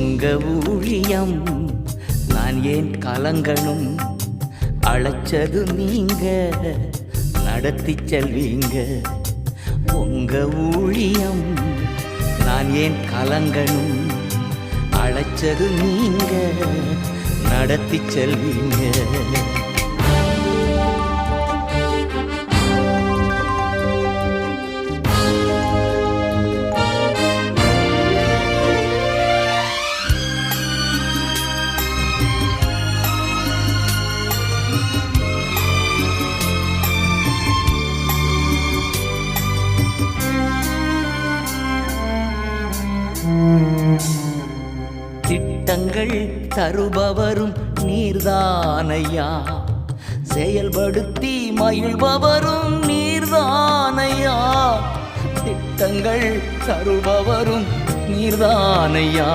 உங்க ஊழியம் நான் ஏன் கலங்கணும்? அழைச்சது நீங்க, நடத்தி செல்வீங்க. உங்க ஊழியம் நான் ஏன் கலங்கணும்? அழைச்சது நீங்க, நடத்தி செல்வீங்க. திட்டங்கள் தருபவரும் நீர்தானையா, செயல்படுத்தி மகிழ்பவரும் நீர்தானையா. திட்டங்கள் தருபவரும் நீர்தானையா.